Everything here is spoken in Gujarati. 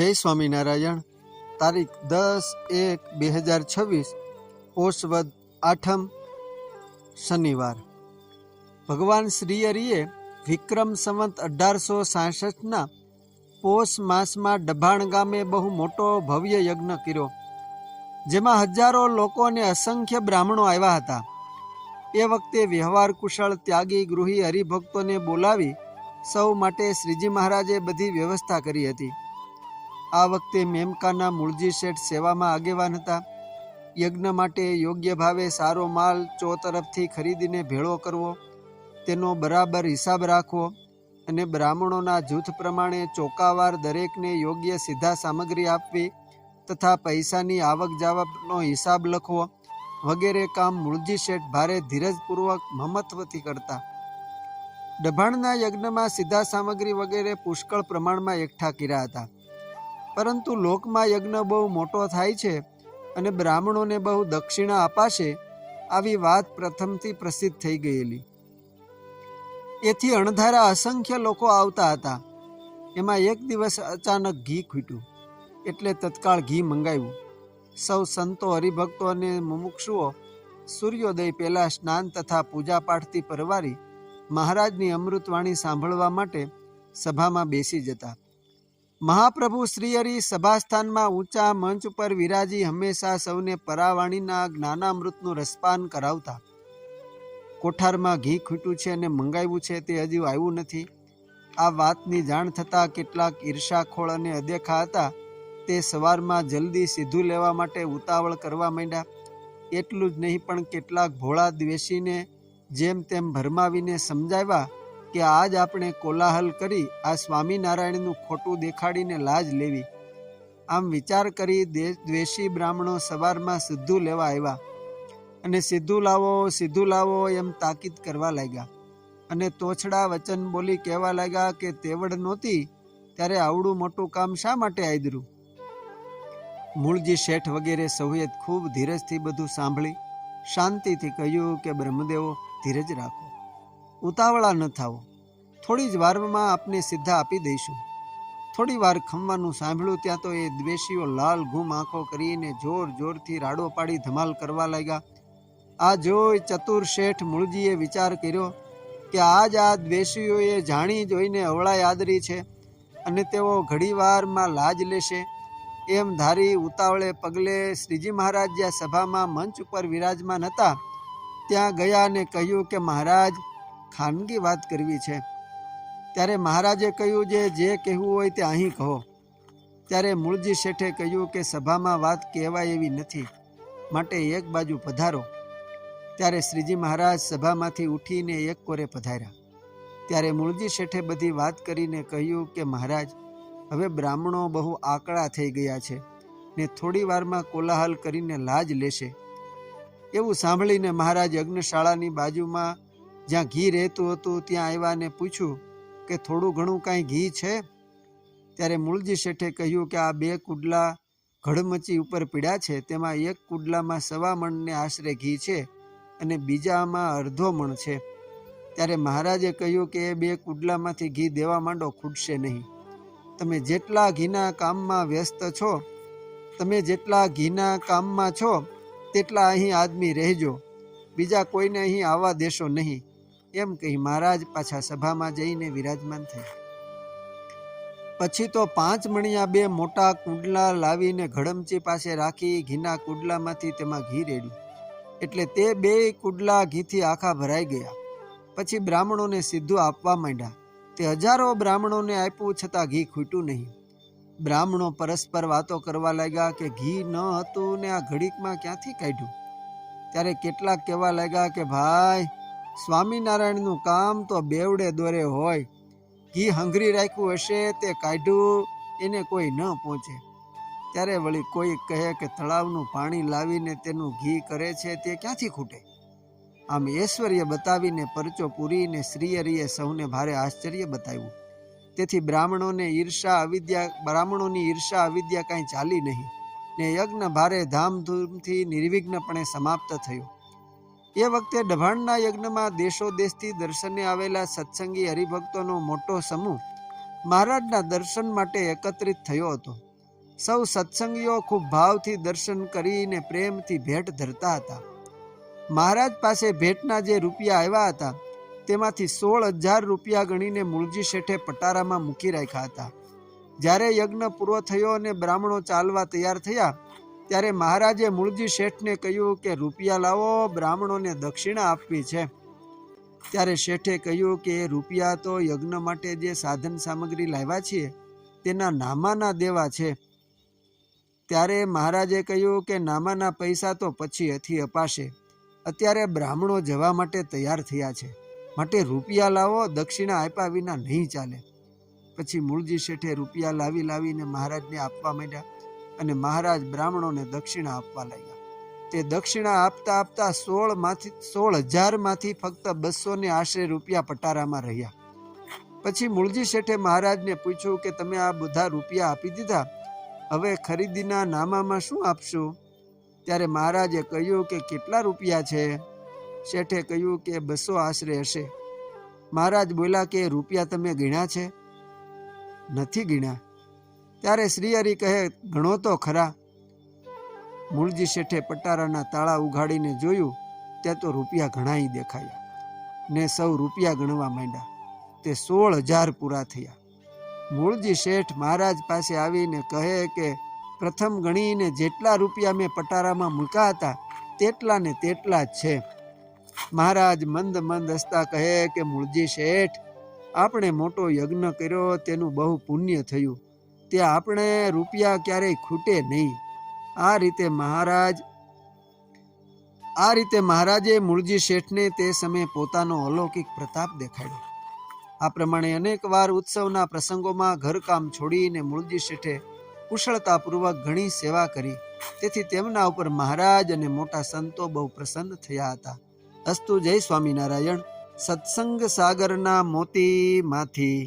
જય સ્વામિનારાયણ। તારીખ 10/1/2026 પોષ વદ આઠમ શનિવાર। ભગવાન શ્રી હરિએ વિક્રમ સંવત 1866ના પોષ માસમાં ડભાણ ગામે બહુ મોટો ભવ્ય યજ્ઞ કર્યો, જેમાં હજારો લોકો અને અસંખ્ય બ્રાહ્મણો આવ્યા હતા। એ વખતે વ્યવહાર કુશળ ત્યાગી ગૃહી હરિભક્તોને બોલાવી સૌ માટે શ્રીજી મહારાજે બધી વ્યવસ્થા કરી હતી। આ વખતે મેમકાના મૂળજી શેઠ સેવામાં આગેવાન હતા। યજ્ઞ માટે યોગ્ય ભાવે સારો માલ ચોતરફથી ખરીદીને ભેળો કરવો, તેનો બરાબર હિસાબ રાખવો અને બ્રાહ્મણોના જૂથ પ્રમાણે ચોકાવાર દરેકને યોગ્ય સીધા સામગ્રી આપવી તથા પૈસાની આવક જાવકનો હિસાબ લખવો વગેરે કામ મૂળજી શેઠ ભારે ધીરજપૂર્વક મહત્વથી કરતા। ડભાણના યજ્ઞમાં સીધા સામગ્રી વગેરે પુષ્કળ પ્રમાણમાં એકઠા કર્યા હતા, પરંતુ લોકમાં યજ્ઞ બહુ મોટો થાય છે અને બ્રાહ્મણોને બહુ દક્ષિણા અપાશે આવી વાત પ્રથમથી પ્રસિદ્ધ થઈ ગયેલી। એથી અણધારા અસંખ્ય લોકો આવતા હતા। એમાં એક દિવસ અચાનક ઘી ખૂટ્યું, એટલે તત્કાળ ઘી મંગાવ્યું। સૌ સંતો હરિભક્તો અને મુમુક્ષુઓ સૂર્યોદય પહેલા સ્નાન તથા પૂજાપાઠથી પરવારી મહારાજની અમૃતવાણી સાંભળવા માટે સભામાં બેસી જતા। મહાપ્રભુ શ્રીહરિ સભાસ્થાનમાં ઊંચા મંચ ઉપર વિરાજી હંમેશા સૌને પરાવાણીના જ્ઞાનામૃતનું રસપાન કરાવતા। કોઠારમાં ઘી ખૂટ્યું છે અને મંગાવ્યું છે તે હજુ આવ્યું નથી। આ વાતની જાણ થતાં કેટલાક ઈર્ષાખોળ અને અદેખા હતા તે સવારમાં જલ્દી સીધું લેવા માટે ઉતાવળ કરવા માંડ્યા। એટલું જ નહીં પણ કેટલાક ભોળા દ્વેષીને જેમ તેમ ભરમાવીને સમજાવ્યા કે આજ આપણે કોલાહલ કરી આ સ્વામિનારાયણનું ખોટું દેખાડીને લાજ લેવી। આમ વિચાર કરી દ્વેષી બ્રાહ્મણો સવારમાં સીધું લેવા આવ્યા અને સીધું લાવો એમ તાકીદ કરવા લાગ્યા અને તોછડા વચન બોલી કહેવા લાગ્યા કે તેવડ નહોતી ત્યારે આવડું મોટું કામ શા માટે આદર્યું। મૂળજી શેઠ વગેરે સૌએ ખૂબ ધીરજથી બધું સાંભળી શાંતિથી કહ્યું કે બ્રહ્મદેવો ધીરજ રાખો, ઉતાવળા ન થાઓ, થોડી જ વારમાં આપને સીધા આપી દઈશું। થોડી વાર ખમવાનું સાંભળ્યું ત્યાં તો એ દ્વેષીઓ લાલ ઘૂમ આંખો કરીને જોર જોરથી રાડો પાડી ધમાલ કરવા લાગ્યા। આ જોઈ ચતુર શેઠ મૂળજીએ વિચાર કર્યો કે આજ આ દ્વેષીઓએ જાણી જોઈને અવળાઈ આદરી છે અને તેઓ ઘડીવારમાં લાજ લેશે એમ ધારી ઉતાવળે પગલે શ્રીજી મહારાજ જ્યાં સભામાં મંચ ઉપર વિરાજમાન હતા ત્યાં ગયા અને કહ્યું કે મહારાજ, ખાનગી વાત કરવી છે। ત્યારે મહારાજે કહ્યું જે કહેવું હોય તે અહીં કહો। ત્યારે મૂળજી શેઠે કહ્યું કે સભામાં વાત કહેવાય એવી નથી, માટે એક બાજુ પધારો। ત્યારે શ્રીજી મહારાજ સભામાંથી ઉઠીને એક કોરે પધાર્યા। ત્યારે મૂળજી શેઠે બધી વાત કરીને કહ્યું કે મહારાજ, હવે બ્રાહ્મણો બહુ આકળા થઈ ગયા છે ને થોડી વારમાં કોલાહલ કરીને લાજ લેશે। એવું સાંભળીને મહારાજ યજ્ઞશાળાની બાજુમાં જ્યાં ઘી રહેતું હતું ત્યાં આવ્યા ને પૂછ્યું કે થોડું ઘણું કાંઈ ઘી છે? ત્યારે મૂળજી શેઠે કહ્યું કે આ 2 કુડલા ઘડમચી ઉપર પીડ્યા છે, તેમાં એક કુડલામાં 1.25 મણને આશરે ઘી છે અને બીજામાં અડધો મણ છે। ત્યારે મહારાજે કહ્યું કે એ 2 કુડલામાંથી ઘી દેવા માંડો, ખૂટશે નહીં। તમે જેટલા ઘીના કામમાં છો તેટલા અહીં આદમી રહેજો, બીજા કોઈને અહીં આવવા દેશો નહીં, એમ કહી મહારાજ પાછા સભામાં જઈને વિરાજમાન થયા। પછી તો 5 મણિયા 2 મોટા કુંડલા લાવીને ઘડમચી પાસે રાખી ઘીના કુડલામાંથી તેમાં ઘી રેડ્યું, એટલે તે 2 કુડલા ઘીથી આખા ભરાઈ ગયા। પછી બ્રાહ્મણોને સીધું આપવા માંડ્યા। તે હજારો બ્રાહ્મણોને આપ્યું છતાં ઘી ખૂટ્યું નહીં। બ્રાહ્મણો પરસ્પર વાતો કરવા લાગ્યા કે ઘી ન હતું ને આ ઘડીકમાં ક્યાંથી કાઢ્યું। ત્યારે કેટલાક કહેવા લાગ્યા કે ભાઈ, સ્વામિનારાયણનું કામ તો બેવડે દોરે હોય, ઘી હંગરી રાખ્યું હશે તે કાઢ્યું એને કોઈ ન પહોંચે। ત્યારે વળી કોઈ કહે કે તળાવનું પાણી લાવીને તેનું ઘી કરે છે તે ક્યાંથી ખૂટે। આમ ઐશ્વર્ય બતાવીને પરચો પૂરીને શ્રીહરિએ સૌને ભારે આશ્ચર્ય બતાવ્યું। તેથી બ્રાહ્મણોની ઈર્ષા અવિદ્યા કાંઈ ચાલી નહીં ને યજ્ઞ ભારે ધામધૂમથી નિર્વિઘ્નપણે સમાપ્ત થયો। એ વખતે ડભાણના યજ્ઞમાં દેશો દેશથી દર્શને આવેલા સત્સંગી હરિભક્તોનો મોટો સમૂહ મહારાજના દર્શન માટે એકત્રિત થયો હતો। સૌ સત્સંગીઓ ખૂબ ભાવથી દર્શન કરીને પ્રેમથી ભેટ ધરતા હતા. મહારાજ પાસે ભેટના જે રૂપિયા આવ્યા હતા તેમાંથી 16,000 રૂપિયા ગણીને મૂળજી શેઠે પટારામાં મૂકી રાખ્યા હતા. જ્યારે યજ્ઞ પૂરો થયો અને બ્રાહ્મણો ચાલવા તૈયાર થયા ત્યારે મહારાજે મૂળજી શેઠને કહ્યું કે રૂપિયા લાવો, બ્રાહ્મણોને દક્ષિણા આપવી છે. ત્યારે શેઠે કહ્યું કે એ રૂપિયા તો યજ્ઞ માટે જે સાધન સામગ્રી લાવ્યા છીએ તેના નામાના દેવા છે. ત્યારે મહારાજે કહ્યું કે નામાના પૈસા તો પછીથી અપાશે, અત્યારે બ્રાહ્મણો જવા માટે તૈયાર થયા છે, માટે રૂપિયા લાવો, દક્ષિણા આપ્યા વિના નહીં ચાલે. પછી મૂળજી શેઠે રૂપિયા લાવીને મહારાજને આપવા માંડ્યા અને મહારાજ બ્રાહ્મણોને દક્ષિણા આપવા લાગ્યા. તે દક્ષિણા આપતા 16,000 માંથી ફક્ત 200 ને આશરે રૂપિયા પટારામાં રહ્યા. પછી મૂળજી શેઠે મહારાજને પૂછ્યું કે તમે આ બધા રૂપિયા આપી દીધા, હવે ખરીદીના નામામાં શું આપશું? ત્યારે મહારાજે કહ્યું કે કેટલા રૂપિયા છે? શેઠે કહ્યું કે 200 આશરે હશે. મહારાજ બોલ્યા કે રૂપિયા તમે ગણ્યા છે? નથી ગણ્યા. ત્યારે શ્રીહરિ કહે ગણો તો ખરા. મૂળજી શેઠે પટારાના તાળા ઉઘાડીને જોયું ત્યાં તો રૂપિયા ઘણાય દેખાયા ને સૌ રૂપિયા ગણવા માંડ્યા. તે 16,000 પૂરા થયા. મૂળજી શેઠ મહારાજ પાસે આવીને કહે કે પ્રથમ ગણીને જેટલા રૂપિયા મેં પટારામાં મૂક્યા હતા તેટલા ને તેટલા જ છે. મહારાજ મંદ હસતા કહે કે મૂળજી શેઠ, આપણે મોટો યજ્ઞ કર્યો, તેનું બહુ પુણ્ય થયું, તે આપણે રૂપિયા ક્યારેય ખૂટે નહીં. આ રીતે મહારાજે મૂળજી શેઠને તે સમયે પોતાનો અલૌકિક પ્રતાપ દેખાડ્યો. આ પ્રમાણે અનેક વાર ઉત્સવના પ્રસંગોમાં ઘરકામ છોડીને મૂળજી શેઠે કુશળતાપૂર્વક ઘણી સેવા કરી. તેથી તેમના ઉપર મહારાજ અને મોટા સંતો બહુ પ્રસન્ન થયા હતા. અસ્તુ. જય સ્વામિનારાયણ. સત્સંગ સાગરના મોતીમાંથી